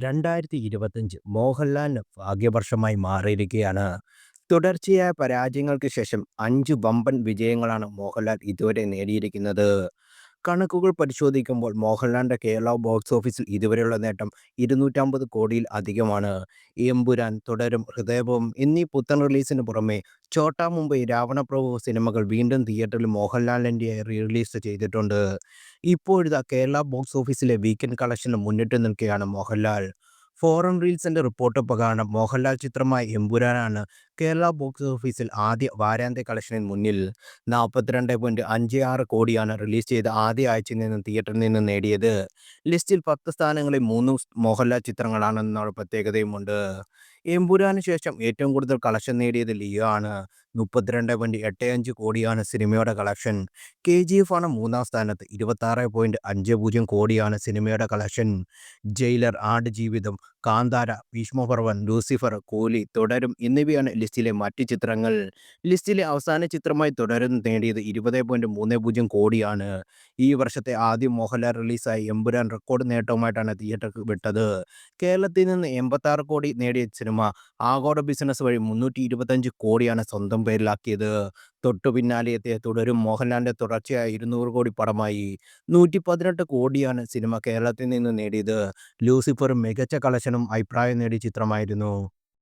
2025 മോഹൻലാലിന് ഭാഗ്യവർഷമായി മാറിയിരിക്കുകയാണ്. തുടർച്ചയായ പരാജയങ്ങൾക്ക് ശേഷം 5 വമ്പൻ വിജയങ്ങളാണ് മോഹൻലാൽ ഇതുവരെ നേടിയിരിക്കുന്നത്. കണക്കുകൾ പരിശോധിക്കുമ്പോൾ മോഹൻലാലിന്റെ കേരള ബോക്സ് ഓഫീസിൽ ഇതുവരെയുള്ള നേട്ടം 250 കോടിയിൽ അധികമാണ്. എമ്പുരാൻ, തുടരും, ഹൃദയപൂം എന്നീ പുത്തൻ റിലീസിന് പുറമെ ഛോട്ടാ മുംബൈ, രാവണപ്രഭു സിനിമകൾ വീണ്ടും തിയേറ്ററിൽ മോഹൻലാലിൻ്റെ റിലീസ് ചെയ്തിട്ടുണ്ട്. ഇപ്പോഴിതാ കേരള ബോക്സ് ഓഫീസിലെ വീക്കെൻഡ് കളക്ഷന് മുന്നിട്ട് നിൽക്കുകയാണ് മോഹൻലാൽ. ഫോറിൻ റീൽസിന്റെ റിപ്പോർട്ട് പ്രകാരം മോഹൻലാൽ ചിത്രമായ എമ്പുരാനാണ് കേരള ബോക്സ് ഓഫീസിൽ ആദ്യ വാരാന്ത്യ കളക്ഷനിൽ മുന്നിൽ. 42.56 കോടിയാണ് റിലീസ് ചെയ്ത ആദ്യ ആഴ്ചയിൽ നിന്ന് തിയേറ്ററിൽ നിന്ന് നേടിയത്. ലിസ്റ്റിൽ 10 സ്ഥാനങ്ങളിൽ 3 മോഹൻലാൽ ചിത്രങ്ങളാണെന്നുള്ള പ്രത്യേകതയുമുണ്ട്. എമ്പുരാന് ശേഷം ഏറ്റവും കൂടുതൽ കളക്ഷൻ നേടിയത് ലിയോ ആണ്. 32.85 കോടിയാണ് സിനിമയുടെ കളക്ഷൻ. KGF ആണ് മൂന്നാം സ്ഥാനത്ത്. 26.50 കോടിയാണ് സിനിമയുടെ collection. Jailer, Aadujeevitham, Kantara, Bheeshmaparvam, Lucifer, Coolie, Thudarum എന്നിവയാണ് ലിസ്റ്റിലെ മറ്റ് ചിത്രങ്ങൾ. ലിസ്റ്റിലെ അവസാന ചിത്രമായി തുടരും നേടിയത് 20.30 കോടിയാണ്. ഈ വർഷത്തെ ആദ്യ മോഹൻലാൽ റിലീസായ എമ്പുരാൻ റെക്കോർഡ് നേട്ടവുമായിട്ടാണ് തിയേറ്റർക്ക് വിട്ടത്. കേരളത്തിൽ നിന്ന് 86 കോടി നേടിയ സിനിമ ആഗോള ബിസിനസ് വഴി 325 കോടിയാണ് സ്വന്തം പേരിലാക്കിയത്. തൊട്ടു പിന്നാലെ എത്തിയ തുടരും മോഹൻലാലിന്റെ തുടർച്ചയായ 200 കോടി പടമായി. 118 കോടിയാണ് സിനിമ കേരളത്തിൽ നിന്ന് നേടിയത്. ലൂസിഫർ മികച്ച കളക്ഷനും അഭിപ്രായം നേടിയ ചിത്രമായിരുന്നു.